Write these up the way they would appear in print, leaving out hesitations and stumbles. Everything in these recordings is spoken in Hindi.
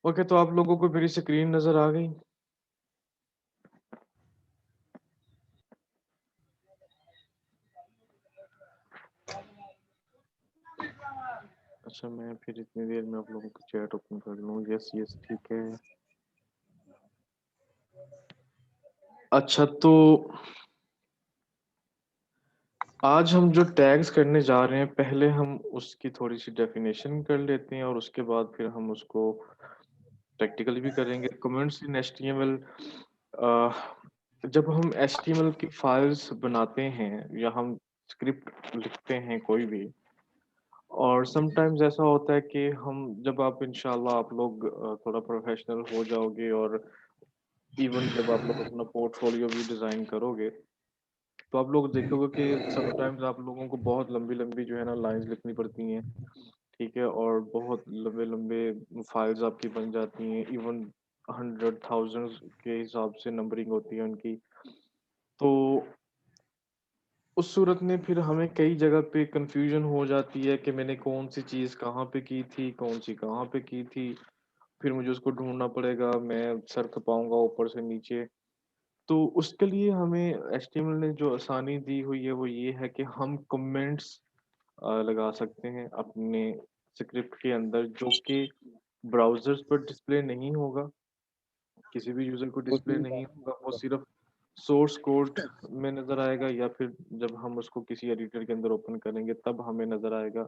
ओके, तो आप लोगों को मेरी स्क्रीन नजर आ गई? अच्छा, मैं फिर इतनी देर में आप लोगों को चैट ओपन कर लूँ। यस यस, ठीक है। अच्छा, तो आज हम जो टैग्स करने जा रहे हैं, पहले हम उसकी थोड़ी सी डेफिनेशन कर लेते हैं और उसके बाद फिर हम उसको प्रैक्टिकली भी करेंगे। कमेंट्स इन एचटीएमएल, जब हम एचटीएमएल की फाइल्स बनाते हैं या हम स्क्रिप्ट लिखते हैं कोई भी, और समटाइम्स ऐसा होता है कि हम जब आप इंशाल्लाह आप लोग थोड़ा प्रोफेशनल हो जाओगे और इवन जब आप लोग अपना पोर्टफोलियो भी डिज़ाइन करोगे, तो आप लोग देखोगे कि समटाइम्स आप लोगों को बहुत लंबी-लंबी जो है ना लाइन्स लिखनी पड़ती हैं, ठीक है? और बहुत लंबे-लंबे फाइल्स आपकी बन जाती हैं, इवन 100 थाउज़ेंड्स के हिसाब से नंबरिंग होती है उनकी। तो उस सूरत में फिर हमें कई जगह पे कन्फ्यूजन हो जाती है कि मैंने कौन-सी चीज़ कहाँ पे की थी, कौन-सी कहाँ पे की थी। फिर मुझे उसको ढूँढना पड़ेगा, मैं सर खपाऊँगा ऊपर से नीचे। तो उसके लिए हमें एचटीएमएल ने जो आसानी दी हुई है, वो ये है कि हम कमेंट्स लगा सकते हैं अपने स्क्रिप्ट के अंदर, जो कि ब्राउज़र्स पर डिस्प्ले नहीं होगा, किसी भी यूज़र को डिस्प्ले उसमें नहीं होगा, वो सिर्फ़ सोर्स कोड में नज़र आएगा या फिर जब हम उसको किसी एडिटर के अंदर ओपन करेंगे तब हमें नज़र आएगा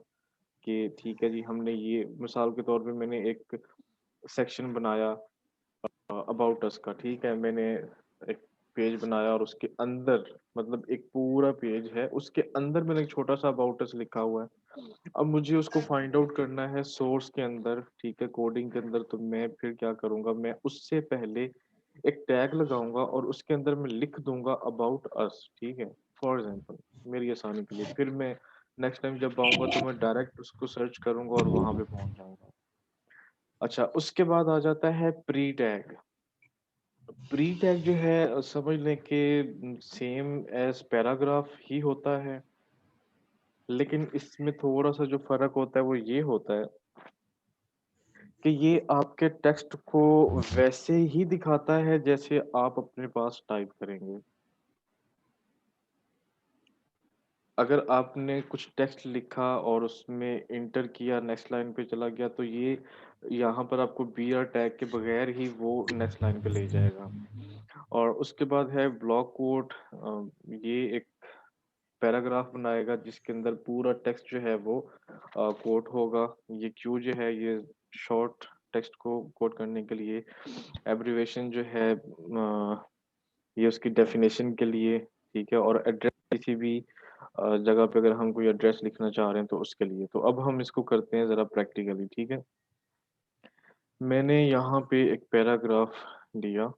कि ठीक है जी, हमने ये मिसाल के तौर पे मैंने एक सेक्शन बनाया अबाउट अस का, ठीक है? मैंने एक पेज बनाया और उसके अंदर मतलब एक पूरा पेज है, उसके अंदर मैंने एक छोटा-सा अबाउट अस लिखा हुआ है। अब मुझे उसको फाइंड आउट करना है सोर्स के अंदर, ठीक है? कोडिंग के अंदर, तो मैं फिर क्या करूँगा, मैं उससे पहले एक टैग लगाऊँगा और उसके अंदर मैं लिख दूँगा अबाउट अस, ठीक है? फॉर एग्ज़ाम्पल मेरी आसानी के लिए, फिर मैं नेक्स्ट टाइम जब आऊँगा तो मैं डायरेक्ट उसको सर्च करूँगा और वहाँ पे पहुँच जाऊँगा। अच्छा, उसके बाद आ जाता है प्री टैग। प्री टैग जो है समझ लें कि सेम एज़ पैराग्राफ ही होता है, लेकिन इसमें थोड़ा-सा जो फ़र्क होता है वो ये होता है कि ये आपके टेक्स्ट को वैसे ही दिखाता है जैसे आप अपने पास टाइप करेंगे। अगर आपने कुछ टेक्स्ट लिखा और उसमें एंटर किया, नेक्स्ट लाइन पे चला गया, तो ये यहाँ पर आपको बीआर टैग के बगैर ही वो नेक्स्ट लाइन पे ले जाएगा। और उसके बाद है ब्लॉक कोट, ये एक पैराग्राफ बनाएगा जिसके अंदर पूरा टेक्स्ट जो है वो कोट होगा। ये क्यू जो है ये शॉर्ट टेक्स्ट को कोट करने के लिए, एब्रिविएशन जो है ये उसकी डेफिनेशन के लिए, ठीक है? और एड्रेस किसी भी जगह पे अगर हम कोई एड्रेस लिखना चाह रहे हैं तो उसके लिए। तो अब हम इसको करते हैं ज़रा प्रैक्टिकली, ठीक है? मैंने यहाँ पे एक पैराग्राफ लिया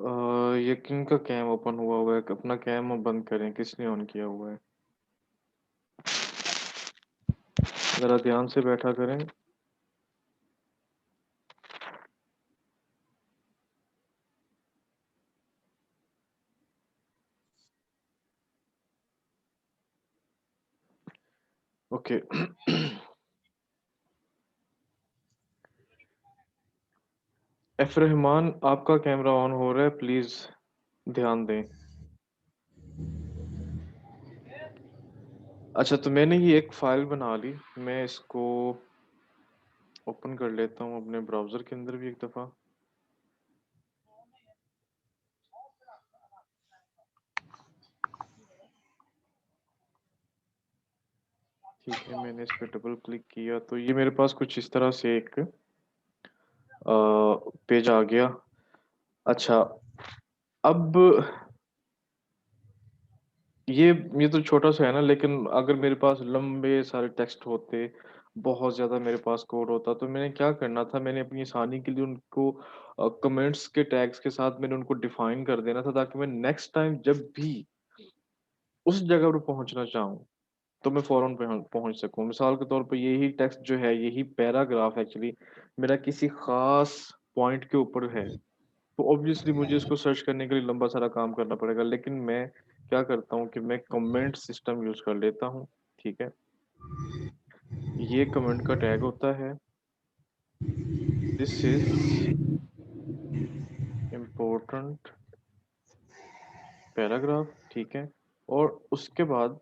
और ये किनका कैम ओपन हुआ है? अपना कैम बंद करें, किसने ऑन किया हुआ है? ज़रा ध्यान से बैठा करें। ओके। एफ रहमान, आपका कैमरा ऑन हो रहा है, प्लीज़ ध्यान दें। अच्छा, तो मैंने ये एक फ़ाइल बना ली। मैं इसको ओपन कर लेता हूँ अपने ब्राउज़र के अंदर भी एक दफ़ा। ठीक है, मैंने इस पे डबल क्लिक किया तो ये मेरे पास कुछ इस तरह से एक पेज आ गया। अच्छा, अब ये ये तो छोटा-सा है ना, लेकिन अगर मेरे पास लंबे सारे टेक्स्ट होते बहुत ज़्यादा मेरे पास कोड होता, तो मैंने क्या करना था, मैंने अपनी आसानी के लिए उनको कमेंट्स के टैग्स के साथ मैंने उनको डिफाइन कर देना था, ताकि मैं नेक्स्ट टाइम जब भी उस जगह पर पहुँचना चाहूँ, तो मैं फ़ौरन पहुँच सकूँ। मिसाल के तौर पे यही टेक्स्ट जो है, यही पैराग्राफ एक्चुअली मेरा किसी ख़ास पॉइंट के ऊपर है, तो ऑब्वियसली मुझे इसको सर्च करने के लिए लंबा सारा काम करना पड़ेगा। लेकिन मैं क्या करता हूँ कि मैं कमेंट सिस्टम यूज़ कर लेता हूँ, ठीक है? ये कमेंट का टैग होता है, दिस इज़ इम्पोर्टेंट पैराग्राफ, ठीक है? और उसके बाद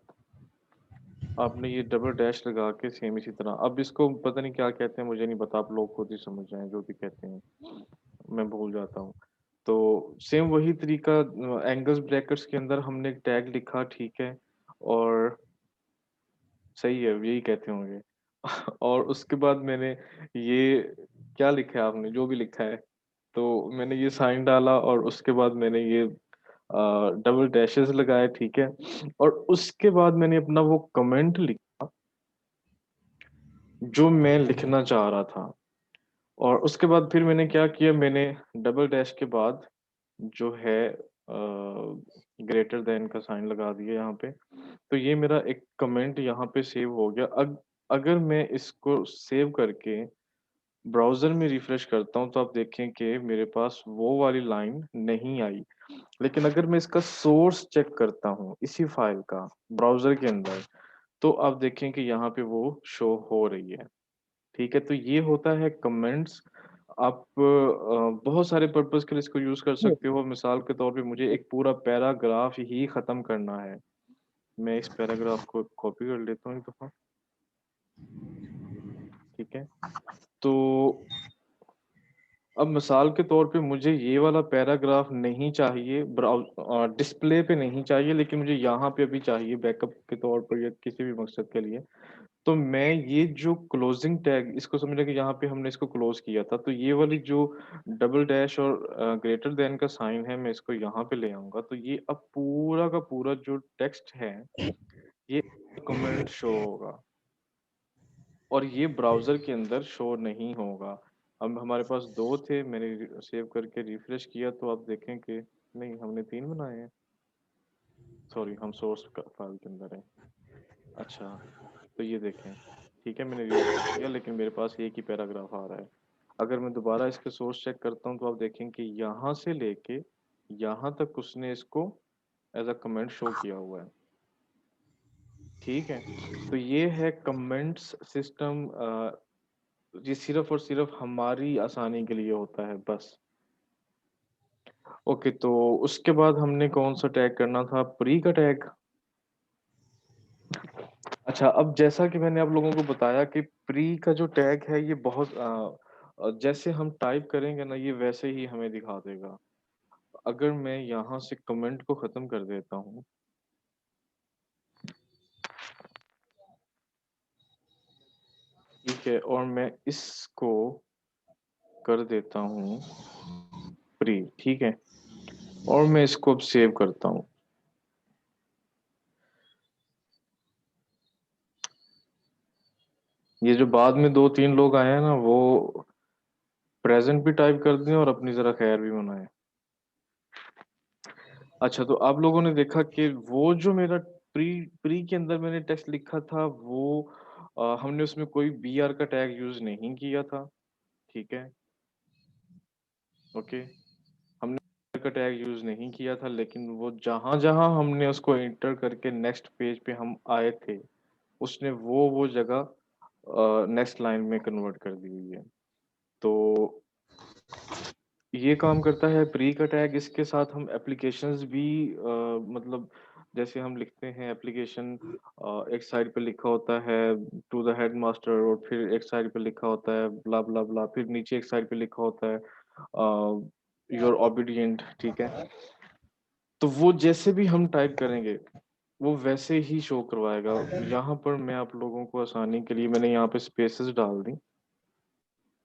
आपने ये डबल डैश लगा के सेम इसी तरह, अब इसको पता नहीं क्या कहते हैं, मुझे नहीं पता, आप लोग खुद ही समझ जाएँ जो भी कहते हैं, मैं भूल जाता हूँ। तो सेम वही तरीका एंगल्स ब्रैकेट्स के अंदर हमने एक टैग लिखा, ठीक है? और सही है, यही कहते होंगे। और उसके बाद मैंने ये क्या लिखा है आपने, जो भी लिखा है, तो मैंने ये साइन डाला और उसके बाद मैंने ये डबल डैशेस लगाए, ठीक है? और उसके बाद मैंने अपना वो कमेंट लिखा, जो मैं लिखना चाह रहा था। और उसके बाद फिर मैंने क्या किया, मैंने डबल डैश के बाद जो है ग्रेटर दैन का साइन लगा दिया यहाँ पे। तो ये मेरा एक कमेंट यहाँ पे सेव हो गया। अगर मैं इसको सेव करके ब्राउज़र में रिफ्रेश करता हूँ, तो आप देखें कि मेरे पास वो वाली लाइन नहीं आई। लेकिन अगर मैं इसका सोर्स चेक करता हूँ, इसी फ़ाइल का ब्राउज़र के अंदर, तो आप देखें कि यहाँ पे वो शो हो रही है। ठीक है? तो ये होता है कमेंट्स। आप बहुत सारे पर्पज़ के लिए इसको यूज़ कर सकते हो। मिसाल के तौर पे मुझे एक पूरा पैराग्राफ ही ख़त्म करना है। मैं इस पैराग्राफ को कॉपी कर लेता हूँ एक दफ़ा, ठीक है? तो अब मिसाल के तौर पे मुझे ये वाला पैराग्राफ नहीं चाहिए, डिस्प्ले पे नहीं चाहिए, लेकिन मुझे यहाँ पे अभी चाहिए बैकअप के तौर पर या किसी भी मकसद के लिए। तो मैं ये जो क्लोजिंग टैग, इसको समझ कि यहाँ पे हमने इसको क्लोज़ किया था, तो ये वाली जो डबल डैश और ग्रेटर दैन का साइन है, मैं इसको यहाँ पे ले आऊँगा। तो ये अब पूरा का पूरा जो टेक्स्ट है, ये कमेंट शो होगा और ये ब्राउज़र के अंदर शो नहीं होगा। अब हमारे पास 2 थे, मैंने सेव करके रिफ्रेश किया, तो आप देखें कि नहीं, हमने 3 बनाए हैं। सॉरी, हम सोर्स क फाइल के अंदर हैं। अच्छा, तो ये देखें, ठीक है, मैंने रिफ्रेश किया, लेकिन मेरे पास एक ही पैराग्राफ आ रहा है। अगर मैं दोबारा इसके सोर्स चेक करता हूँ, तो आप देखें कि यहाँ से लेके यहाँ तक उसने इसको एज़ अ कमेंट शो किया हुआ है। ठीक है? तो ये है कमेंट्स सिस्टम। ये सिर्फ़ और सिर्फ़ हमारी आसानी के लिए होता है बस। ओके, तो उसके बाद हमने कौन-सा टैग करना था? प्री का टैग। अच्छा, अब जैसा कि मैंने आप लोगों को बताया कि प्री का जो टैग है, ये बहुत जैसे हम टाइप करेंगे ना, ये वैसे ही हमें दिखा देगा। अगर मैं यहाँ से कमेंट को ख़त्म कर देता हूँ, ठीक है? और मैं इसको कर देता हूँ प्री, ठीक है? और मैं इसको अब सेव करता हूँ। ये जो बाद में 2-3 लोग आए हैं ना, वो प्रेज़ेंट भी टाइप कर दें और अपनी ज़रा खैर भी मनाएँ। अच्छा, तो आप लोगों ने देखा कि वो जो मेरा प्री प्री के अंदर मैंने टेक्स्ट लिखा था, वो हमने उसमें कोई बीआर का टैग यूज़ नहीं किया था, ठीक है? ओके, हमने BR का टैग यूज़ नहीं किया था, लेकिन वो जहाँ-जहाँ हमने उसको एंटर करके नेक्स्ट पेज पे हम आए थे, उसने वो जगह नेक्स्ट लाइन में कन्वर्ट कर दी हुई है। तो ये काम करता है प्री का टैग। इसके साथ हम एप्लीकेशंस भी मतलब जैसे हम लिखते हैं एप्लीकेशन, एक साइड पे लिखा होता है टू द हेडमास्टर, और फिर एक साइड पे लिखा होता है ब्ला ब्ला ब्ला, फिर नीचे एक साइड पे लिखा होता है यू आर ओबीडिएंट, ठीक है? तो वो जैसे भी हम टाइप करेंगे, वो वैसे ही शो करवाएगा। यहाँ पर मैं आप लोगों को आसानी के लिए मैंने यहाँ पे स्पेसेस डाल दी,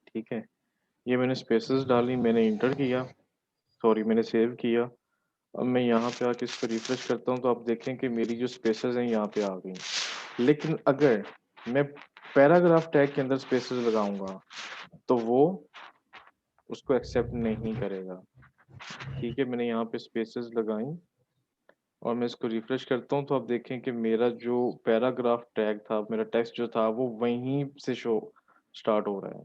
ठीक है? ये मैंने स्पेसेस डाली, मैंने इंटर किया, सॉरी, मैंने सेव किया। अब मैं यहाँ पे आके इसको रिफ्रेश करता हूँ, तो आप देखें कि मेरी जो स्पेसेस हैं यहाँ पे आ गई। लेकिन अगर मैं पैराग्राफ टैग के अंदर स्पेसेस लगाऊंगा तो वो उसको एक्सेप्ट नहीं करेगा। ठीक है, मैंने यहाँ पे स्पेसेस लगाई और मैं इसको रिफ्रेश करता हूँ तो आप देखें कि मेरा जो पैराग्राफ टैग था, मेरा टेक्स्ट जो था वो वहीं से शो स्टार्ट हो रहा है।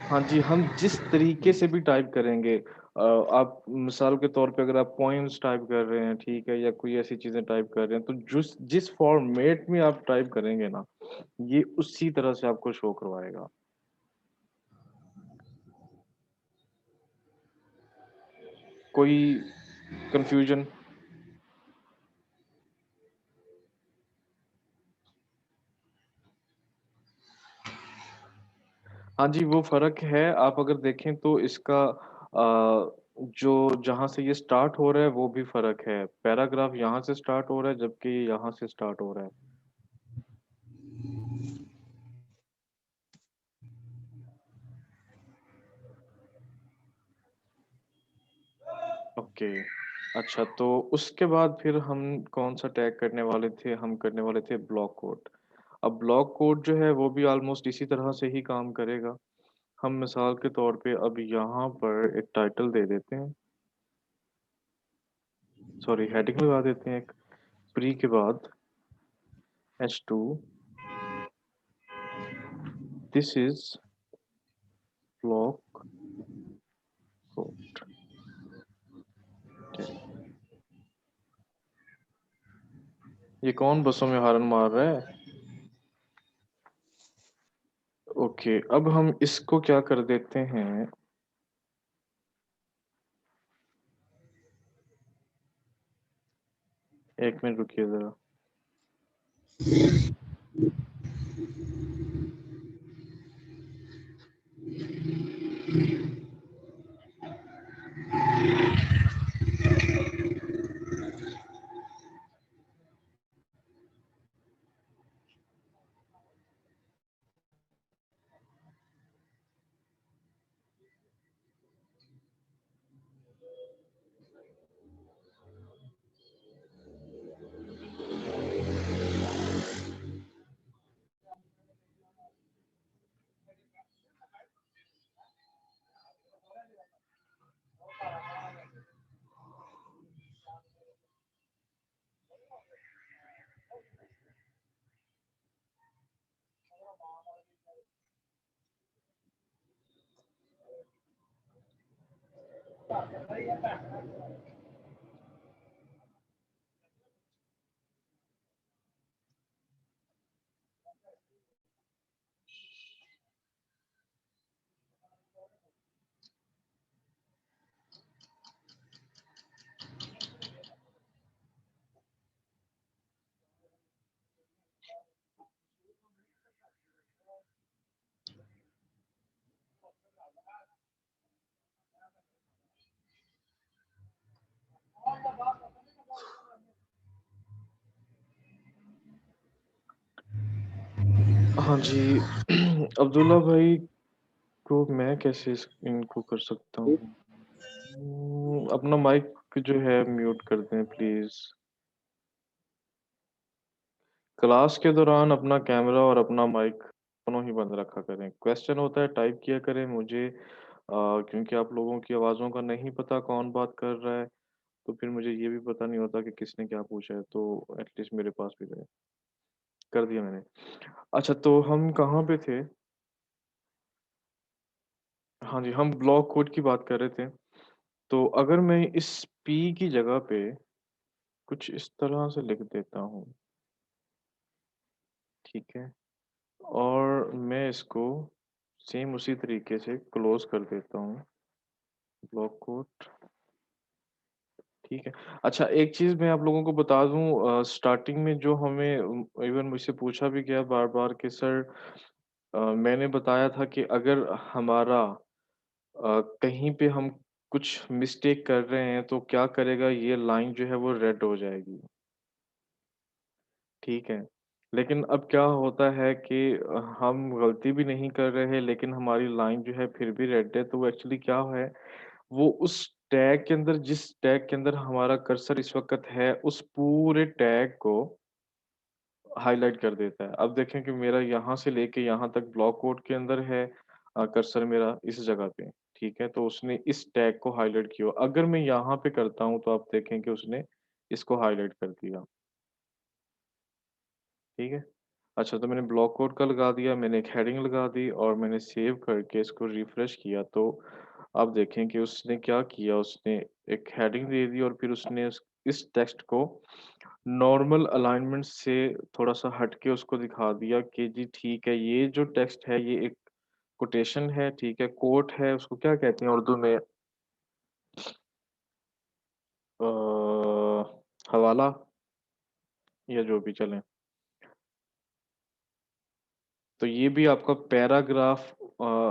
हाँ जी, हम जिस तरीके से भी टाइप करेंगे, आप मिसाल के तौर पे अगर आप पोएम्स टाइप कर रहे हैं, ठीक है, या कोई ऐसी चीज़ें टाइप कर रहे हैं, तो जिस जिस फॉर्मेट में आप टाइप करेंगे ना, ये उसी तरह से आपको शो करवाएगा। कोई कन्फ्यूजन? हाँ जी, वो फ़र्क है। आप अगर देखें तो इसका जो जहाँ से ये स्टार्ट हो रहा है वो भी फ़र्क है। पैराग्राफ यहाँ से स्टार्ट हो रहा है जबकि ये यहाँ से स्टार्ट हो रहा है। ओके। अच्छा, तो उसके बाद फिर हम कौन-सा टैग करने वाले थे? हम करने वाले थे ब्लॉक कोड। अब ब्लॉक कोड जो है वो भी ऑलमोस्ट इसी तरह से ही काम करेगा। हम मिसाल के तौर पे अब यहाँ पर एक टाइटल दे देते हैं, सॉरी हेडिंग लगा देते हैं एक, प्री के बाद H2, this is block code. ये कौन बसों में हॉर्न मार रहा है? ओके, अब हम इसको क्या कर देते हैं, एक मिनट रुकिए ज़रा। हाँ जी, अब्दुल्ला भाई को मैं कैसे इनको कर सकता हूँ? अपना माइक जो है म्यूट कर दें प्लीज़। क्लास के दौरान अपना कैमरा और अपना माइक दोनों ही बंद रखा करें। क्वेश्चन होता है टाइप किया करें मुझे, क्योंकि आप लोगों की आवाज़ों का नहीं पता कौन बात कर रहा है, तो फिर मुझे ये भी पता नहीं होता कि किसने क्या पूछा है, तो एटलीस्ट मेरे पास भी रहे। कर दिया मैंने। अच्छा, तो हम कहाँ पे थे? हाँ जी, हम ब्लॉक कोड की बात कर रहे थे। तो अगर मैं इस पी की जगह पे कुछ इस तरह से लिख देता हूँ, ठीक है? और मैं इसको सेम उसी तरीके से क्लोज़ कर देता हूँ, ब्लॉक कोड, ठीक है। अच्छा, एक चीज़ मैं आप लोगों को बता दूँ, स्टार्टिंग में जो हमें इवन मुझसे पूछा भी गया बार-बार कि सर, मैंने बताया था कि अगर हमारा कहीं पे हम कुछ मिस्टेक कर रहे हैं तो क्या करेगा, ये लाइन जो है वो रेड हो जाएगी, ठीक है। लेकिन अब क्या होता है कि हम गलती भी नहीं कर रहे हैं लेकिन हमारी लाइन जो है फिर भी रेड है, तो वो एक्चुअली क्या है, वो उस टैग के अंदर, जिस टैग के अंदर हमारा कर्सर इस वक़्त है, उस पूरे टैग को हाइलाइट कर देता है। अब देखें कि मेरा यहाँ से लेके यहाँ तक ब्लॉक कोड के अंदर है, कर्सर मेरा इस जगह पे, ठीक है? तो उसने इस टैग को हाइलाइट किया। अगर मैं यहाँ पे करता हूँ तो आप देखें कि उसने इसको हाइलाइट कर दिया, ठीक है? अच्छा, तो मैंने ब्लॉक कोड का लगा दिया, मैंने एक हेडिंग लगा दी और मैंने सेव करके इसको रिफ्रेश किया, तो आप देखें कि उसने क्या किया, उसने एक हेडिंग दे दी और फिर उसने इस टेक्स्ट को नॉर्मल अलाइनमेंट से थोड़ा-सा हट के उसको दिखा दिया कि जी ठीक है, ये जो टेक्स्ट है ये एक कोटेशन है, ठीक है? कोट है, उसको क्या कहते हैं उर्दू में? अ, हवाला या जो भी चलें। तो ये भी आपका पैराग्राफ,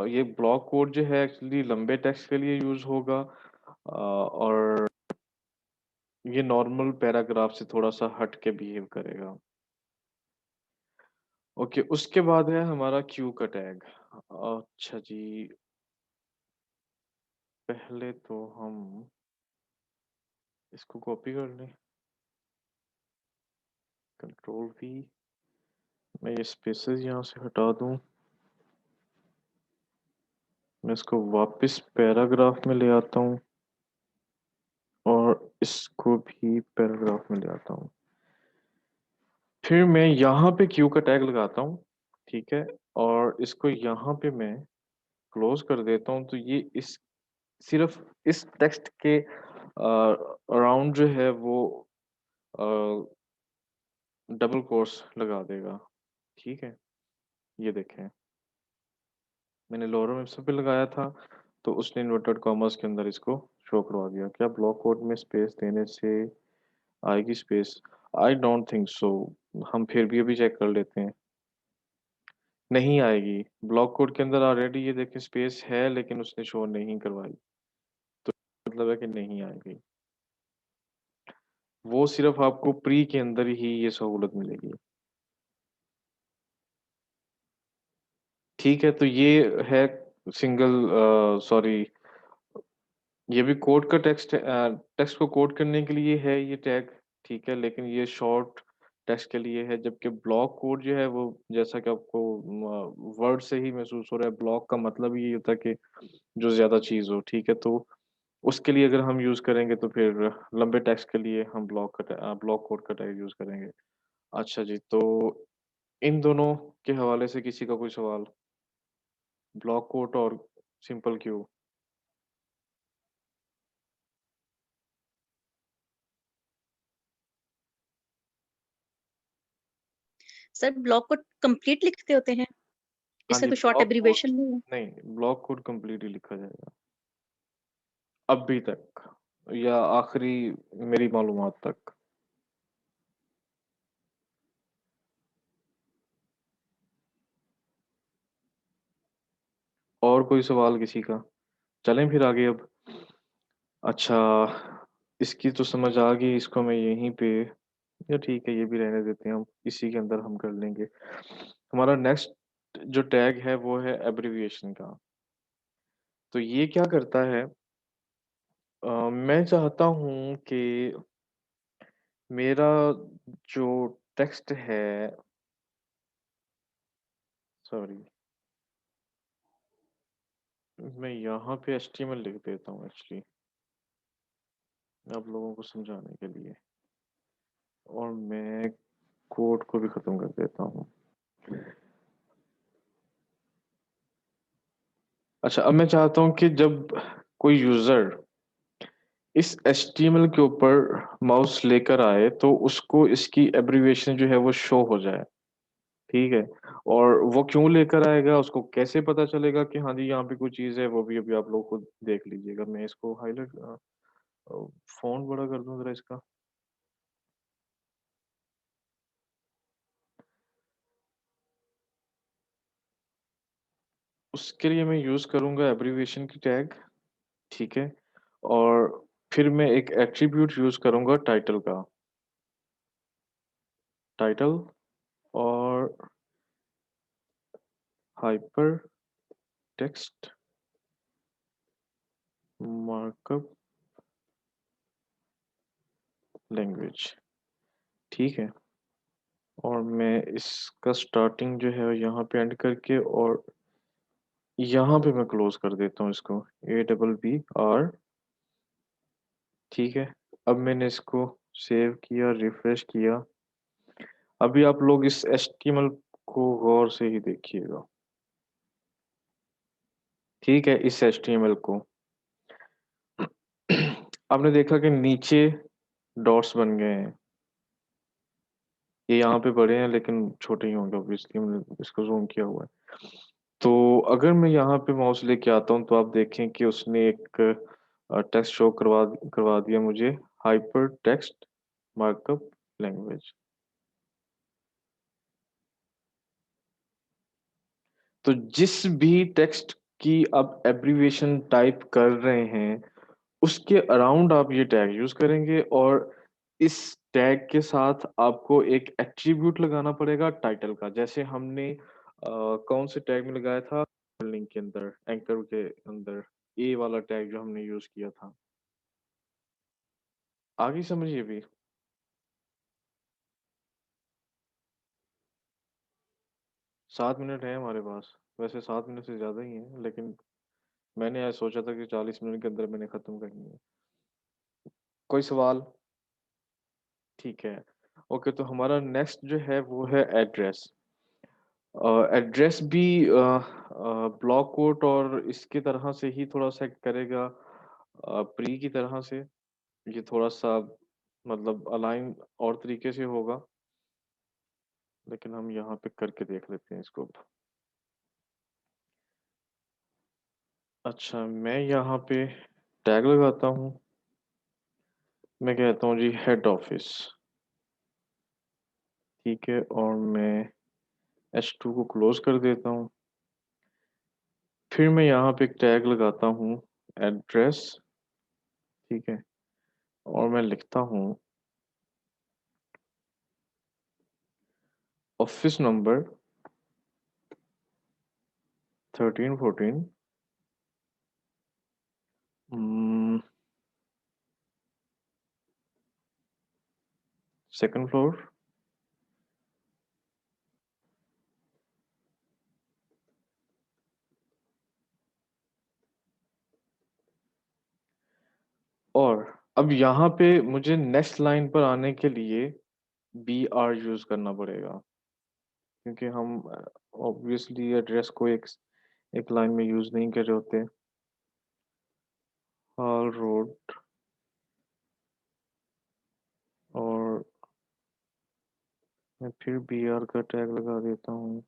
ये ब्लॉक कोड जो है एक्चुअली लंबे टेक्स्ट के लिए यूज़ होगा, और ये नॉर्मल पैराग्राफ से थोड़ा-सा हट के बिहेव करेगा। ओके, उसके बाद है हमारा क्यू का टैग। अच्छा जी, पहले तो हम इसको कॉपी कर लें, कंट्रोल वी, मैं ये स्पेसेस यहाँ से हटा दूँ, मैं इसको वापस पैराग्राफ में ले आता हूँ और इसको भी पैराग्राफ में ले आता हूँ। फिर मैं यहाँ पे क्यू का टैग लगाता हूँ, ठीक है? और इसको यहाँ पे मैं क्लोज़ कर देता हूँ, तो ये इस सिर्फ़ इस टेक्स्ट के अराउंड जो है वो अ, डबल कोट्स लगा देगा, ठीक है? ये देखें, मैंने लोअर में पे लगाया था, तो उसने इन्वर्टेड कॉमास के अंदर इसको शो करवा दिया। क्या ब्लॉक कोड में स्पेस देने से आएगी space? I don't think so. हम फिर भी अभी चेक कर लेते हैं। नहीं आएगी। ब्लॉक कोड के अंदर ऑलरेडी ये देखिए स्पेस है, लेकिन उसने शो नहीं करवाई। तो मतलब है कि नहीं आएगी। वो सिर्फ़ आपको प्री के अंदर ही ये सहूलत मिलेगी। ठीक है, तो ये है सिंगल, सॉरी, ये भी कोड का टेक्स्ट है, टेक्स्ट को कोड करने के लिए है ये टैग, ठीक है? लेकिन ये शॉर्ट टेक्स्ट के लिए है, जबकि ब्लॉक कोड जो है वो जैसा कि आपको वर्ड से ही महसूस हो रहा है, ब्लॉक का मतलब ही ये होता है कि जो ज़्यादा चीज़ हो, ठीक है? तो उसके लिए अगर हम यूज़ करेंगे तो फिर लंबे टेक्स्ट के लिए हम ब्लॉक कोड का टैग यूज़ करेंगे। अच्छा जी, तो इन दोनों के हवाले से किसी का कोई सवाल? ब्लॉक कोड और सिंपल क्यू? सर ब्लॉक को कंप्लीट लिखते होते हैं? हाँ इसका जी, कोई शॉर्ट ब्लॉक कोड एब्रिविएशन नहीं है? नहीं, ब्लॉक कोड कंप्लीट ही लिखा जाएगा, अभी तक या आखिरी मेरी मालूमात तक। और कोई सवाल किसी का? चलें फिर आगे अब। अच्छा, इसकी तो समझ आ गई, इसको मैं यहीं पे, या ठीक है ये भी रहने देते हैं हम, इसी के अंदर हम कर लेंगे। हमारा नेक्स्ट जो टैग है वो है एब्रिविएशन का। तो ये क्या करता है, मैं चाहता हूँ कि मेरा जो टेक्स्ट है, सॉरी, मैं यहाँ पे एचटीएमएल लिख देता हूँ एक्चुअली, आप लोगों को समझाने के लिए, और मैं कोड को भी ख़त्म कर देता हूँ। अच्छा, अब मैं चाहता हूँ कि जब कोई यूज़र इस एचटीएमएल के ऊपर माउस लेकर आए, तो उसको इसकी एब्रिविएशन जो है वो शो हो जाए, ठीक है? और वो क्यों लेकर आएगा, उसको कैसे पता चलेगा कि हाँ जी, यहाँ पे कोई चीज़ है, वो भी अभी आप लोग खुद देख लीजिएगा। मैं इसको हाइलाइट, फ़ॉन्ट बड़ा कर दूँ ज़रा इसका। उसके लिए मैं यूज़ करूँगा एब्रिविएशन की टैग, ठीक है? और फिर मैं एक एट्रिब्यूट यूज़ करूँगा टाइटल का, टाइटल और हाइपर टेक्स्ट मार्कअप लैंग्वेज, ठीक है? और मैं इसका स्टार्टिंग जो है यहाँ पे एंड करके और यहाँ पे मैं क्लोज कर देता हूँ इसको ABBR। ठीक है, अब मैंने इसको सेव किया, रिफ्रेश किया। अभी आप लोग इस HTML को गौर से ही देखिएगा। ठीक है, इस HTML को आपने देखा कि नीचे डॉट्स बन गए हैं। ये यहाँ पे बड़े हैं लेकिन छोटे ही होंगे, ऑब्वियसली हमने इसको जूम किया हुआ है। तो अगर मैं यहाँ पे माउस लेके आता हूँ तो आप देखें कि उसने एक टेक्स्ट शो करवा दिया मुझे, हाइपर टेक्स्ट मार्कअप लैंग्वेज। तो जिस भी टेक्स्ट की आप एब्रीविएशन टाइप कर रहे हैं उसके अराउंड आप ये टैग यूज करेंगे, और इस टैग के साथ आपको एक एट्रीब्यूट लगाना पड़ेगा टाइटल का, जैसे हमने कौन से टैग में लगाया था, लिंक के अंदर, एंकर के अंदर, ए वाला टैग जो हमने यूज किया था। आगे समझिए भी। 7 मिनट है हमारे पास, वैसे 7 मिनट से ज्यादा ही है, लेकिन मैंने आज सोचा था कि 40 मिनट के अंदर मैंने खत्म करनी है। कोई सवाल? ठीक है। ओके, तो हमारा नेक्स्ट जो है वो है एड्रेस। एड्रेस भी ब्लॉक कोट और इसकी तरह से ही थोड़ा सा करेगा, प्री की तरह से। ये थोड़ा सा मतलब अलाइन और तरीके से होगा, लेकिन हम यहाँ पे करके देख लेते हैं इसको। अच्छा, मैं यहाँ पे टैग लगाता हूँ। मैं कहता हूँ जी हेड ऑफिस। ठीक है, और मैं H2 को क्लोज कर देता हूँ। फिर मैं यहाँ पे एक टैग लगाता हूँ एड्रेस। ठीक है, और मैं लिखता हूँ ऑफिस नंबर 1314, सेकंड फ्लोर। और अब यहाँ पे मुझे नेक्स्ट लाइन पर आने के लिए BR यूज करना पड़ेगा, क्योंकि हम ऑब्वियसली एड्रेस को एक लाइन में यूज नहीं कर रहे होते। हॉल रोड, और मैं फिर BR का टैग लगा देता हूँ।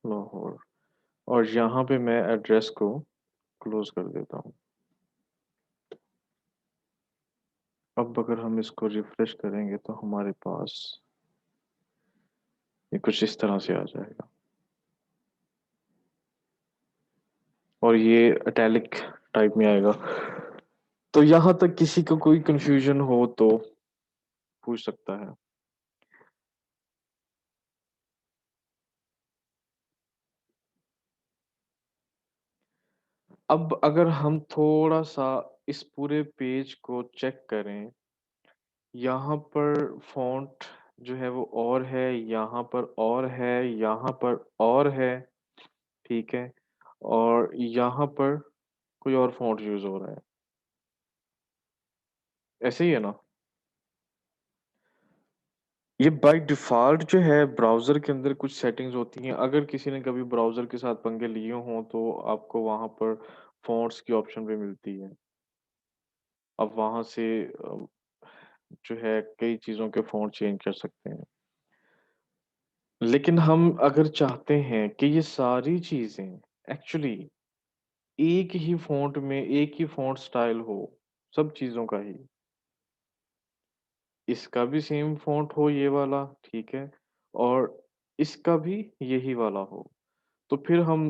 लाहौर, और यहाँ पे मैं एड्रेस को क्लोज कर देता हूँ। अब अगर हम इसको रिफ्रेश करेंगे तो हमारे पास ये कुछ इस तरह से आ जाएगा, और ये इटैलिक टाइप में आएगा। तो यहाँ तक किसी को कोई कंफ्यूजन हो तो पूछ सकता है। अब अगर हम थोड़ा सा इस पूरे पेज को चेक करें, यहाँ पर फॉन्ट जो है वो और है, यहाँ पर और है, यहाँ पर और है। ठीक है, और यहाँ पर कोई और फॉन्ट यूज हो रहा है। ऐसे ही है ना? ये बाय डिफॉल्ट जो है ब्राउजर के अंदर कुछ सेटिंग्स होती हैं। अगर किसी ने कभी ब्राउजर के साथ पंगे लिए हों तो आपको वहां पर फॉन्ट्स की ऑप्शन भी मिलती है। अब वहां से जो है कई चीजों के फॉन्ट चेंज कर सकते हैं। लेकिन हम अगर चाहते हैं कि ये सारी चीजें एक्चुअली एक ही फॉन्ट में, एक ही फॉन्ट स्टाइल हो, सब चीजों का ही, इसका भी सेम फॉन्ट हो ये वाला, ठीक है, और इसका भी यही वाला हो, तो फिर हम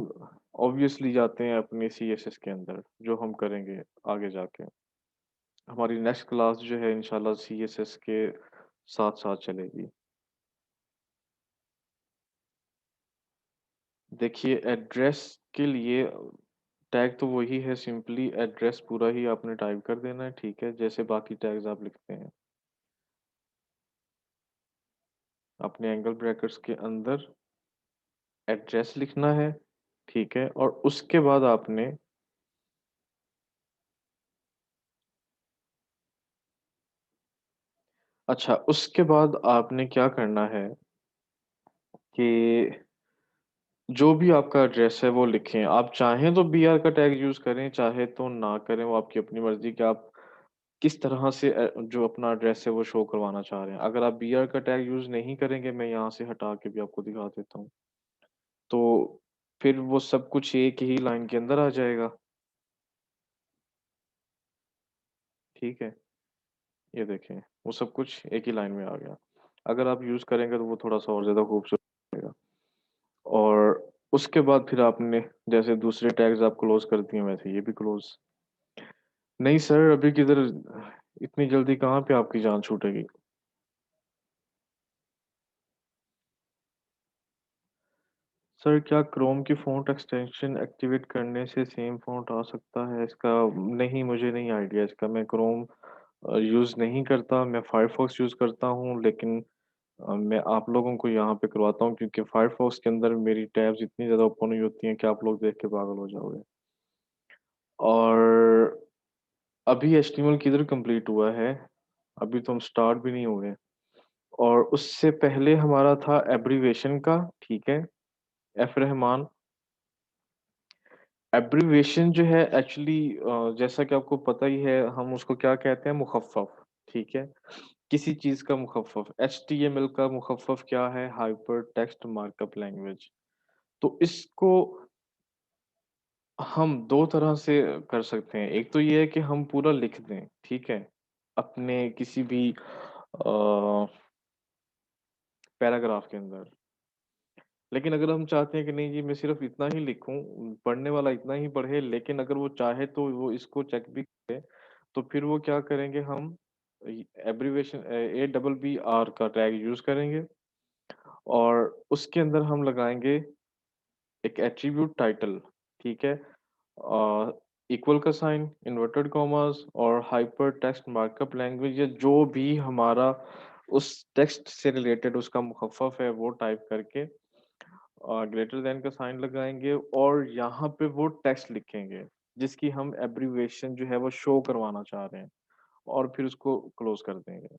ऑब्वियसली जाते हैं अपने CSS के अंदर, जो हम करेंगे आगे जाके। हमारी नेक्स्ट क्लास जो है इंशाल्लाह CSS के साथ साथ चलेगी। देखिए एड्रेस के लिए टैग तो वही है, सिंपली एड्रेस पूरा ही आपने टाइप कर देना है, ठीक है? जैसे बाकी टैग्स आप लिखते हैं। अपने एंगल ब्रैकेट्स के अंदर एड्रेस लिखना है, ठीक है? और उसके बाद आपने अच्छा, उसके बाद आपने क्या करना है कि जो भी आपका एड्रेस है वो लिखें। आप चाहें तो बीआर का टैग यूज़ करें, चाहे तो ना करें, वो आपकी अपनी मर्ज़ी कि आप किस तरह से जो अपना एड्रेस है वो शो करवाना चाह रहे हैं। अगर आप बीआर का टैग यूज़ नहीं करेंगे, मैं यहाँ से हटा के भी आपको दिखा देता हूँ। तो फिर वो सब कुछ एक ही लाइन के अंदर आ जाएगा, ठीक है? ये देखें, वो सब कुछ एक ही लाइन में आ गया। अगर आप यूज़ करेंगे तो वो थोड़ा-सा और ज़्यादा खूबसूरत लगेगा। और उसके बाद फिर आपने जैसे दूसरे टैग्स आप क्लोज़ करती हैं, वैसे ये भी क्लोज़। नहीं सर, अभी किधर, इतनी जल्दी कहाँ पे आपकी जान छूटेगी? सर, क्या क्रोम की फ़ॉन्ट एक्सटेंशन एक्टिवेट करने से सेम फ़ॉन्ट आ सकता है? इसका नहीं, मुझे नहीं आइडिया इसका। मैं क्रोम यूज़ नहीं करता, मैं फ़ायरफ़ॉक्स यूज़ करता हूँ, लेकिन मैं आप लोगों को यहाँ पे करवाता हूँ क्योंकि फ़ायरफ़ॉक्स के अंदर मेरी टैब्स इतनी ज़्यादा ओपन हुई होती हैं कि आप लोग देख के पागल हो जाओगे। और अभी एचटीएमएल किधर कंप्लीट हुआ है? अभी तो हम स्टार्ट भी नहीं हुए। और उससे पहले हमारा था एब्रिविएशन का, ठीक है? एफ रहमान। एब्रिविएशन जो है एक्चुअली जैसा कि आपको पता ही है, हम उसको क्या कहते हैं, मुख़फ़्फ़फ़, ठीक है? किसी चीज़ का मुख़फ़्फ़फ़, एचटीएमएल का मुख़फ़्फ़फ़ क्या है? Hyper text markup language. तो इसको हम 2 तरह से कर सकते हैं। एक तो ये है कि हम पूरा लिख दें, ठीक है? अपने किसी भी पैराग्राफ के अंदर। लेकिन अगर हम चाहते हैं कि नहीं जी, मैं सिर्फ़ इतना ही लिखूँ, पढ़ने वाला इतना ही पढ़े, लेकिन अगर वो चाहे तो वो इसको चेक भी करे, तो फिर वो क्या करेंगे, हम abbreviation A double B R का टैग यूज़ करेंगे और उसके अंदर हम लगाएँगे एक एट्रिब्यूट टाइटल, ठीक है? इक्वल का साइन, इन्वर्टेड कॉमास और हाइपर टेक्स्ट मार्कअप लैंग्वेज, या जो भी हमारा उस टेक्स्ट से रिलेटेड उसका मुखफ़्फ़फ़ है, वो टाइप करके ग्रेटर दैन का साइन लगाएँगे और यहाँ पे वो टेक्स्ट लिखेंगे, जिसकी हम एब्रिविएशन जो है वो शो करवाना चाह रहे हैं, और फिर उसको क्लोज़ कर देंगे।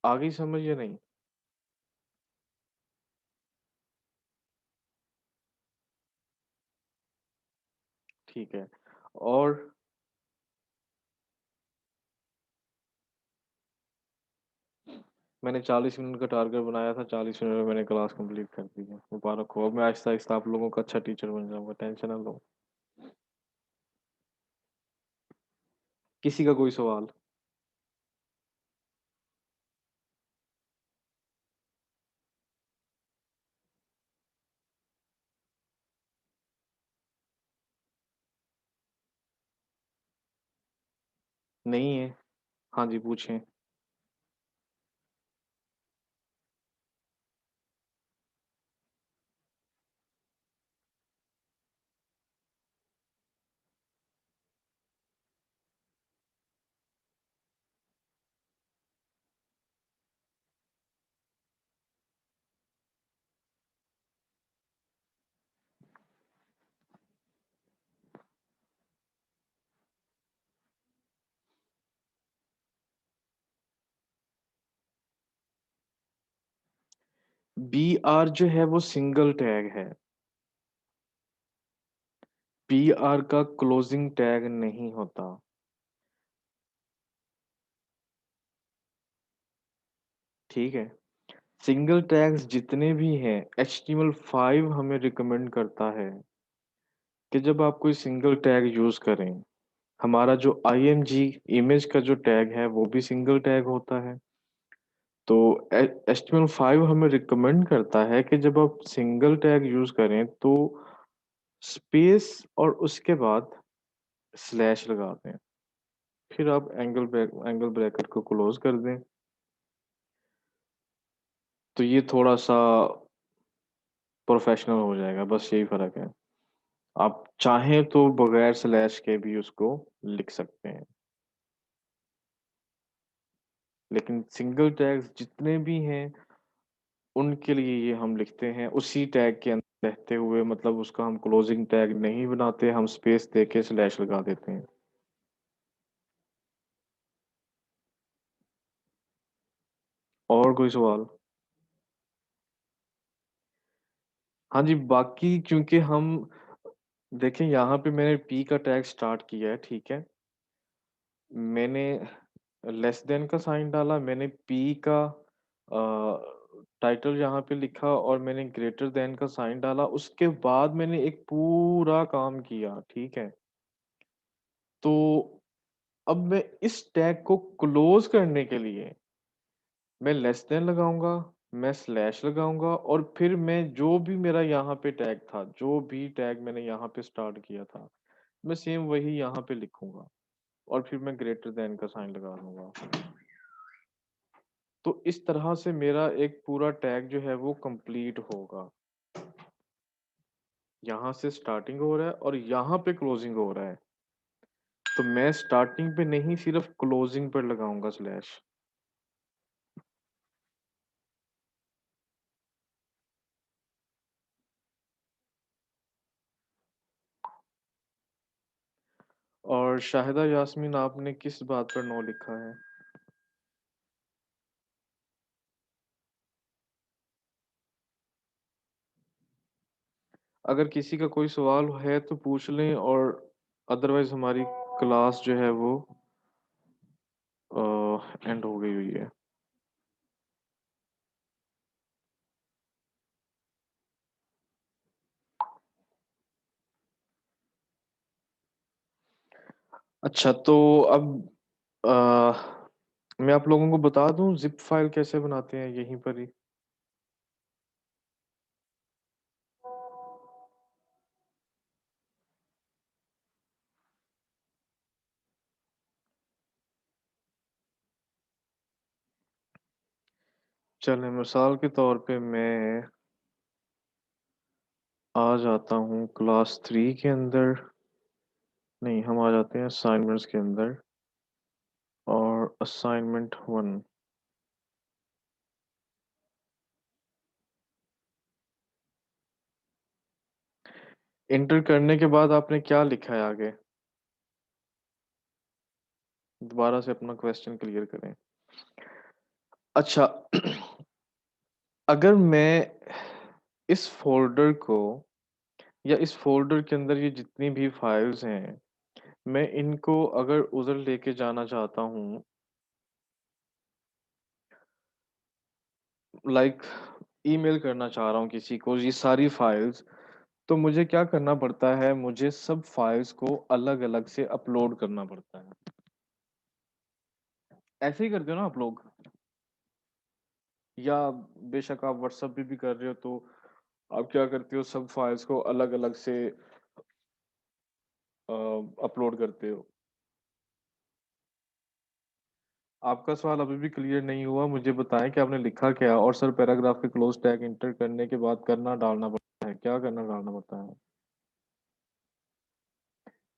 आ गई समझ या नहीं? ठीक है। और मैंने 40 मिनट का टारगेट बनाया था, 40 मिनट में मैंने क्लास कंप्लीट कर दी है। मुबारक हो, अब मैं आहिस्ता-आहिस्ता आप लोगों का अच्छा टीचर बन जाऊँगा, टेंशन ना लो। किसी का कोई सवाल? नहीं है? हाँ जी, पूछें। बीआर जो है वो सिंगल टैग है। बीआर का क्लोजिंग टैग नहीं होता, ठीक है? सिंगल टैग्स जितने भी हैं, HTML5 हमें रिकमेंड करता है कि जब आप कोई सिंगल टैग यूज़ करें, हमारा जो आईएमजी इमेज का जो टैग है, वो भी सिंगल टैग होता है। तो HTML5 हमें रिकमेंड करता है कि जब आप सिंगल टैग यूज़ करें, तो स्पेस और उसके बाद स्लैश लगा दें। फिर आप एंगल ब्रैकेट को क्लोज़ कर दें। तो ये थोड़ा-सा प्रोफ़ेशनल हो जाएगा, बस यही फ़र्क है। आप चाहें तो बगैर स्लैश के भी उसको लिख सकते हैं। लेकिन सिंगल टैग्स जितने भी हैं उनके लिए ये हम लिखते हैं उसी टैग के अंदर रहते हुए, मतलब उसका हम क्लोजिंग टैग नहीं बनाते, हम स्पेस देके स्लैश लगा देते हैं। और कोई सवाल? हाँ जी, बाकी क्योंकि हम देखें यहाँ पे मैंने पी का टैग स्टार्ट किया है, ठीक है? मैंने लेस देन का साइन डाला, मैंने पी का टाइटल यहाँ पे लिखा और मैंने ग्रेटर देन का साइन डाला, उसके बाद मैंने एक पूरा काम किया, ठीक है? तो अब मैं इस टैग को क्लोज करने के लिए मैं लेस देन लगाऊंगा, मैं स्लैश लगाऊंगा और फिर मैं जो भी मेरा यहाँ पे टैग था, जो भी टैग मैंने यहाँ पे स्टार्ट किया था, मैं सेम वही यहाँ पे लिखूंगा और फिर मैं ग्रेटर देन का साइन लगा दूंगा। तो इस तरह से मेरा एक पूरा टैग जो है वो कंप्लीट होगा। यहाँ से स्टार्टिंग हो रहा है और यहाँ पे क्लोजिंग हो रहा है। तो मैं स्टार्टिंग पे नहीं, सिर्फ क्लोजिंग पर लगाऊंगा स्लैश। और शाहिदा यास्मीन, आपने किस बात पर नो लिखा है? अगर किसी का कोई सवाल है तो पूछ लें, और अदरवाइज हमारी क्लास जो है वो एंड हो गई हुई है। अच्छा, तो अब मैं आप लोगों को बता दूं जिप फाइल कैसे बनाते हैं यहीं पर ही। चलें, मिसाल के तौर पे मैं आ जाता हूँ क्लास 3 के अंदर। नहीं, हम आ जाते हैं असाइनमेंट्स के अंदर और असाइनमेंट 1। इंटर करने के बाद आपने क्या लिखा है आगे? दोबारा से अपना क्वेश्चन क्लियर करें। अच्छा, अगर मैं इस फ़ोल्डर को या इस फ़ोल्डर के अंदर ये जितनी भी फाइल्स हैं, मैं इनको अगर उधर लेके जाना चाहता हूँ, लाइक ईमेल करना चाह रहा हूँ किसी को ये सारी फाइल्स, तो मुझे क्या करना पड़ता है? मुझे सब फाइल्स को अलग-अलग से अपलोड करना पड़ता है। ऐसे ही करते हो ना आप लोग? या बेशक आप व्हाट्सएप पे भी कर रहे हो, तो आप क्या करते हो, सब फाइल्स को अलग-अलग से अपलोड करते हो? आपका सवाल अभी भी क्लियर नहीं हुआ, मुझे बताएं कि आपने लिखा क्या? और सर पैराग्राफ के क्लोज टैग इंटर करने के बाद करना डालना पड़ता है, क्या करना डालना पड़ता है?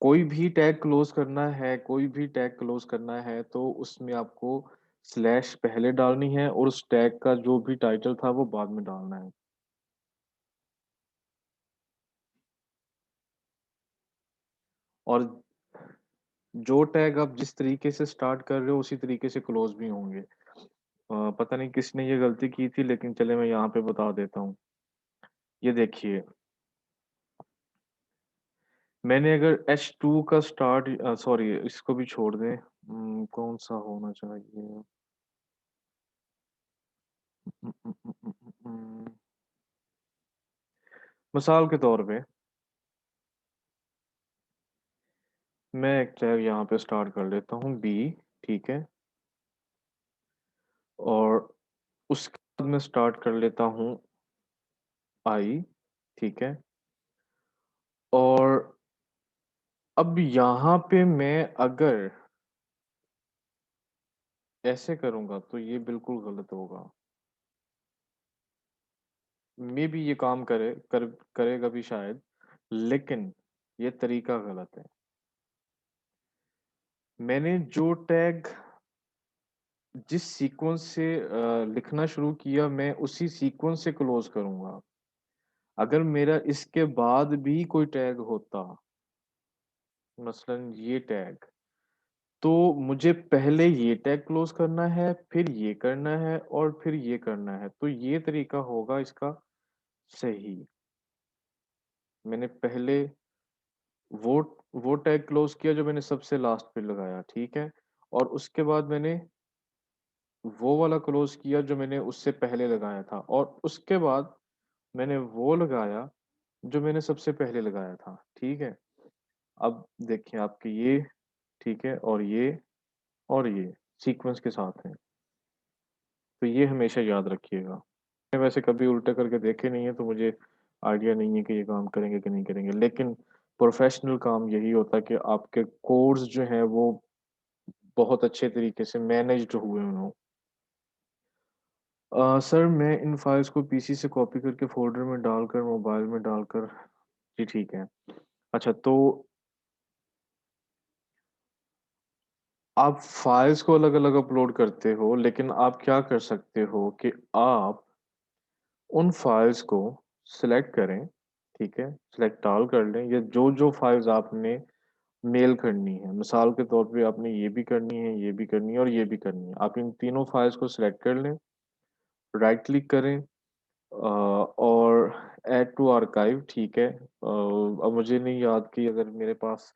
कोई भी टैग क्लोज करना है, कोई भी टैग क्लोज करना है तो उसमें आपको स्लैश पहले डालनी है और उस टैग का जो भी टाइटल था वो बाद में डालना है। और जो टैग आप जिस तरीके से स्टार्ट कर रहे हो उसी तरीके से क्लोज भी होंगे। पता नहीं किसने ये गलती की थी, लेकिन चले मैं यहाँ पे बता देता हूँ। ये देखिए, मैंने अगर H2 का स्टार्ट, सॉरी इसको भी छोड़ दें, कौन सा होना चाहिए? उम, उम, उम, उम, उम, उम, मिसाल के तौर पे मैं एक टैग यहाँ पे स्टार्ट कर लेता हूँ बी, ठीक है? और उसके बाद मैं स्टार्ट कर लेता हूँ आई, ठीक है? और अब यहाँ पे मैं अगर ऐसे करूँगा तो ये बिल्कुल गलत होगा। मे बी ये काम करेगा भी शायद, लेकिन ये तरीका गलत है। मैंने जो टैग जिस सीक्वेंस से लिखना शुरू किया, मैं उसी सीक्वेंस से क्लोज करूंगा। अगर मेरा इसके बाद भी कोई टैग होता, मसलन ये टैग, तो मुझे पहले ये टैग क्लोज करना है, फिर ये करना है और फिर ये करना है, तो ये तरीका होगा इसका सही। मैंने पहले वो वो टैग क्लोज किया जो मैंने सबसे लास्ट पे लगाया, ठीक है, और उसके बाद मैंने वो वाला क्लोज किया जो मैंने उससे पहले लगाया था, और उसके बाद मैंने वो लगाया जो मैंने सबसे पहले लगाया था, ठीक है। अब देखिए आपके ये, ठीक है, और ये सीक्वेंस के साथ है, तो ये हमेशा याद रखिएगा। मैंने वैसे कभी उल्टे करके देखे नहीं है, तो मुझे आइडिया नहीं है कि ये काम करेंगे कि नहीं करेंगे, लेकिन प्रोफेशनल काम यही होता है कि आपके कोड्स जो हैं वो बहुत अच्छे तरीके से मैनेज्ड हुए हों। सर मैं इन फाइल्स को पीसी से कॉपी करके फ़ोल्डर में डालकर मोबाइल में डालकर, जी ठीक है। अच्छा, तो आप फाइल्स को अलग-अलग अपलोड करते हो, लेकिन आप क्या कर सकते हो कि आप उन फाइल्स को सिलेक्ट करें, ठीक है? सिलेक्ट ऑल कर लें, या जो-जो फाइल्स आपने मेल करनी है। मिसाल के तौर पे आपने ये भी करनी है, ये भी करनी है और ये भी करनी है। आप इन तीनों फाइल्स को सिलेक्ट कर लें, राइट क्लिक करें, और ऐड टू आर्काइव, ठीक है। अब मुझे नहीं याद कि अगर मेरे पास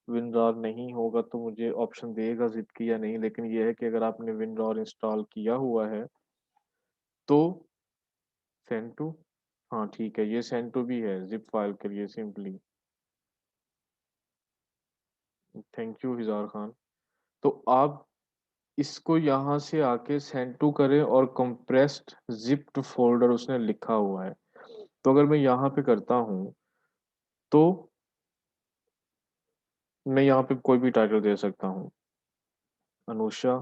विनरार नहीं होगा तो मुझे ऑप्शन देगा ज़िप की या नहीं, लेकिन ये है कि अगर आपने विनरार इंस्टॉल किया हुआ है, तो सेंड टू, हाँ, ठीक है, ये सेंड टू भी है ज़िप फाइल के लिए simply. Thank you Hizar Khan. तो आप इसको यहाँ से आके सेंड टू करें, और कंप्रेस्ड ज़िप्ड फ़ोल्डर उसने लिखा हुआ है। तो अगर मैं यहाँ पे करता हूँ, तो मैं यहाँ पे कोई भी टाइटल दे सकता हूँ। Anusha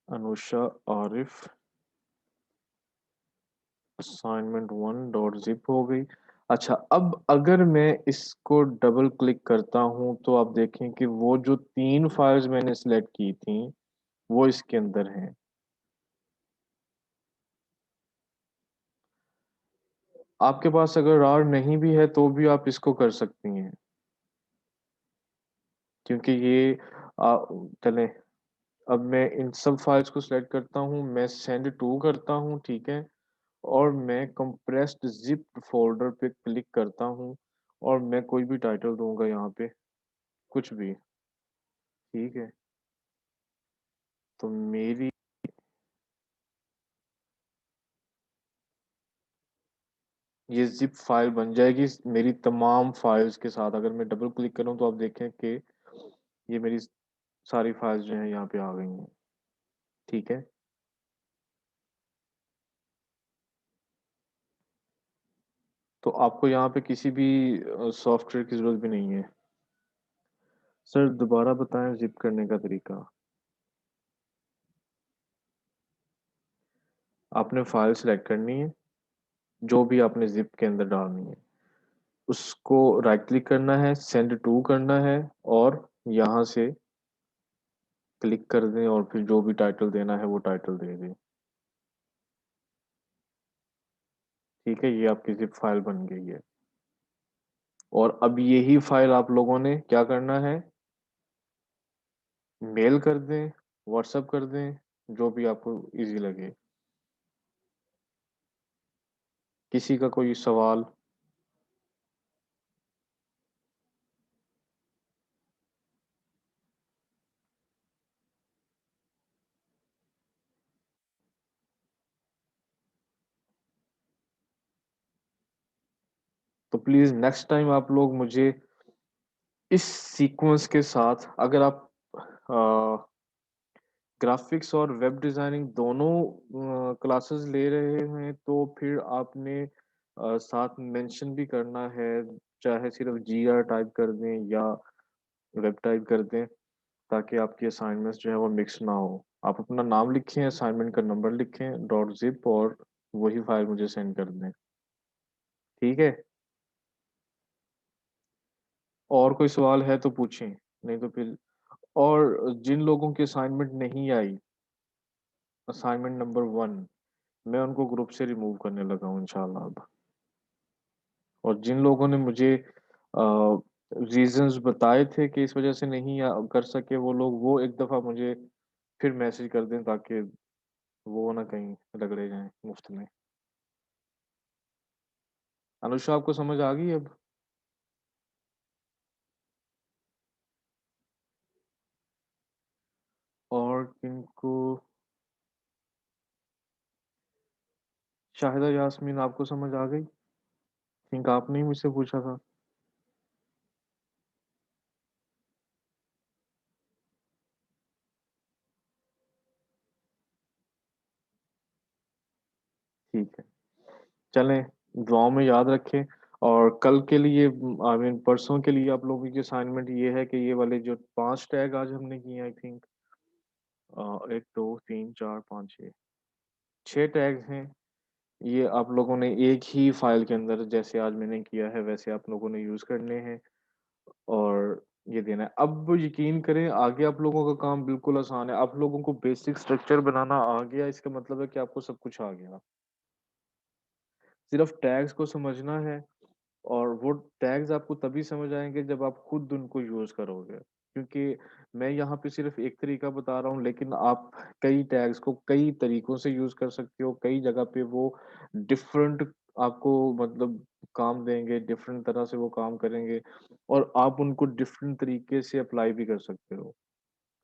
Anusha Arif assignment 1 dot zip हो गई। अच्छा, अब अगर मैं इसको डबल क्लिक करता हूँ, तो आप देखें कि वो जो 3 फाइल्स मैंने सेलेक्ट की थी, वो इसके अंदर हैं। आपके पास अगर रार नहीं भी है, तो भी आप इसको कर सकती हैं, क्योंकि ये चलें, अब मैं इन सब फाइल्स को सिलेक्ट करता हूँ, मैं सेंड टू करता हूँ, ठीक है, और मैं कंप्रेस्ड ज़िप्ड फ़ोल्डर पे क्लिक करता हूँ, और मैं कोई भी टाइटल दूँगा यहाँ पे, कुछ भी, ठीक है। तो मेरी ये ज़िप फ़ाइल बन जाएगी मेरी तमाम फाइल्स के साथ। अगर मैं डबल क्लिक करूँ, तो आप देखें कि ये मेरी सारी फाइल्स जो हैं यहाँ पे आ गई हैं, ठीक है। तो आपको यहाँ पे किसी भी सॉफ्टवेयर की ज़रूरत भी नहीं है। सर दोबारा बताएँ ज़िप करने का तरीका। आपने फाइल सेलेक्ट करनी है, जो भी आपने ज़िप के अंदर डालनी है। उसको राइट क्लिक करना है, सेंड टू करना है, और यहाँ से क्लिक कर दें, और फिर जो भी टाइटल देना है वो टाइटल दे दें। ठीक है, ये आपकी ज़िप फाइल बन गई है। और अब यही फाइल आप लोगों ने क्या करना है, मेल कर दें, व्हाट्सएप कर दें, जो भी आपको ईज़ी लगे। किसी का कोई सवाल? तो प्लीज़ नेक्स्ट टाइम आप लोग मुझे इस सीक्वेंस के साथ, अगर आप अ, ग्राफ़िक्स और वेब डिज़ाइनिंग दोनों क्लासेस ले रहे हैं, तो फिर आपने साथ मेंशन भी करना है, चाहे सिर्फ़ जीआर टाइप कर दें या वेब टाइप कर दें, ताकि आपकी असाइनमेंट्स जो है वो मिक्स ना हो। आप अपना नाम लिखें, असाइनमेंट का नंबर लिखें, डॉट ज़िप, और वही फ़ाइल मुझे सेंड कर दें। ठीक है? और कोई सवाल है तो पूछें, नहीं तो फिर और जिन लोगों की असाइनमेंट नहीं आई, असाइनमेंट नंबर 1 मैं उनको ग्रुप से रिमूव करने लगा हूँ इंशाल्लाह अब। और जिन लोगों ने मुझे रीज़न्स बताए थे कि इस वज़ह से नहीं कर सके वो लोग, वो एक दफ़ा मुझे फिर मैसेज कर दें ताकि वो ना कहीं रगड़े जाएँ मुफ़्त में। अनुषा आपको समझ आ गई अब? और किनको शाहिदा यास्मीन आपको समझ आ गई? थिंक आपने ही मुझसे पूछा था। ठीक है। चलें, दुआओं में याद रखें और कल के लिए आई मीन परसों के लिए आप लोगों की असाइनमेंट ये है कि ये वाले जो 5 टैग आज हमने किए आई थिंक 1, 2, 3, 4, 5, 6 6 टैग्स हैं। ये आप लोगों ने एक ही फ़ाइल के अंदर जैसे आज मैंने किया है वैसे आप लोगों ने यूज़ करने हैं और ये देना है। अब यकीन करें आगे आप लोगों का काम बिल्कुल आसान है। आप लोगों को बेसिक स्ट्रक्चर बनाना आ गया इसका मतलब है कि आपको सब कुछ आ गया। सिर्फ़ टैग्स को समझना है और वो टैग्स आपको तभी समझ आएँगे जब आप खुद उनको यूज़ करोगे। क्योंकि मैं यहाँ पे सिर्फ़ एक तरीका बता रहा हूँ लेकिन आप कई टैग्स को कई तरीकों से यूज़ कर सकते हो। कई जगह पे वो डिफ़रेंट आपको मतलब काम देंगे, डिफ़रेंट तरह से वो काम करेंगे और आप उनको डिफ़रेंट तरीके से अप्लाई भी कर सकते हो।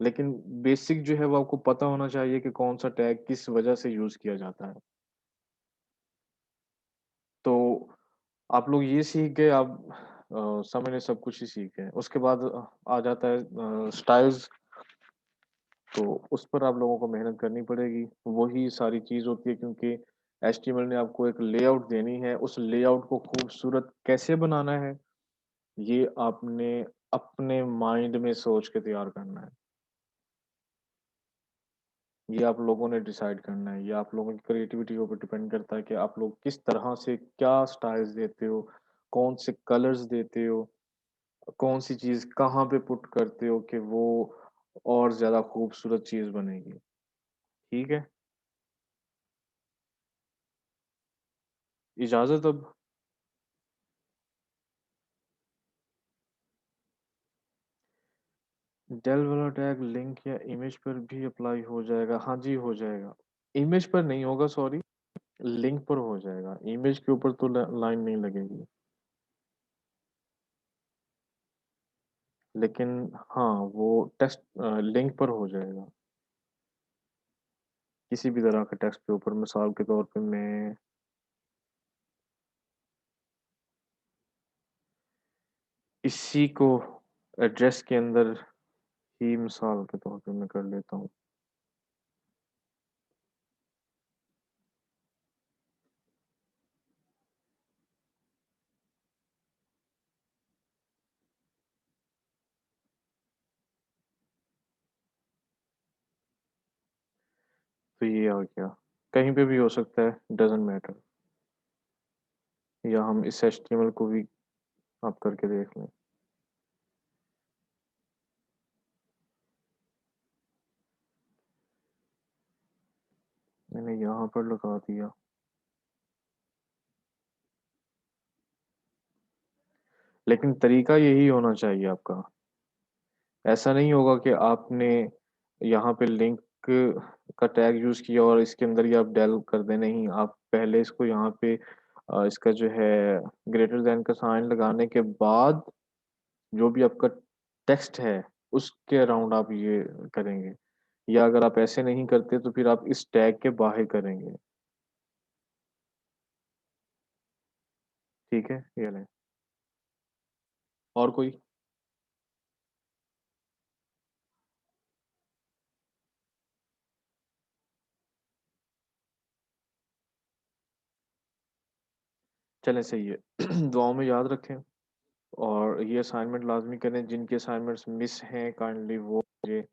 लेकिन बेसिक जो है वो आपको पता होना चाहिए कि कौन-सा टैग किस वजह से यूज़ किया जाता है। तो आप लोग ये सीख गए, आप समझ सब कुछ ही सीख गए। उसके बाद आ जाता है स्टाइल्स, तो उस पर आप लोगों को मेहनत करनी पड़ेगी। वही सारी चीज़ होती है क्योंकि एचटीएमएल ने आपको एक लेआउट देनी है, उस लेआउट को खूबसूरत कैसे बनाना है, ये आपने अपने माइंड में सोच के तैयार करना है। ये आप लोगों ने डिसाइड करना है। ये आप लोगों की क्रिएटिविटी के ऊपर डिपेंड करता है कि आप लोग किस तरह से क्या स्टाइल्स देते हो, कौन से कलर्स देते हो। कौन-सी चीज़ कहाँ पे पुट करते हो कि वो और ज़्यादा खूबसूरत चीज़ बनेगी, ठीक है? इजाज़त अब। डेल वाला टैग लिंक या इमेज पर भी अप्लाई हो जाएगा? हाँ जी, हो जाएगा। इमेज पर नहीं होगा सॉरी, लिंक पर हो जाएगा। इमेज के ऊपर तो ल लाइन नहीं लगेगी। लेकिन हाँ, वो लिंक पर हो जाएगा। किसी भी तरह के टेक्स्ट के ऊपर मिसाल के तौर पे मैं इसी को एड्रेस के अंदर ही मिसाल के तौर पे मैं कर लेता हूँ। तो ये आ गया। कहीं पे भी हो सकता है, डज़न्ट मैटर। या हम इस एचटीएमएल को भी आप करके देख लें। मैंने यहाँ पर लगा दिया। लेकिन तरीका यही होना चाहिए आपका। ऐसा नहीं होगा कि आपने यहाँ पे लिंक का टैग यूज़ किया और इसके अंदर ही आप डेल कर दें, नहीं, आप पहले इसको यहाँ पे इसका जो है ग्रेटर दैन का साइन लगाने के बाद जो भी आपका टेक्स्ट है, उसके अराउंड आप ये करेंगे। या अगर आप ऐसे नहीं करते तो फिर आप इस टैग के बाहर करेंगे। ठीक है? ये लें। और कोई? चलें सही है। दुआओं में याद रखें और ये असाइनमेंट लाज़मी करें। जिनके असाइनमेंट्स मिस हैं काइंडली वो मुझे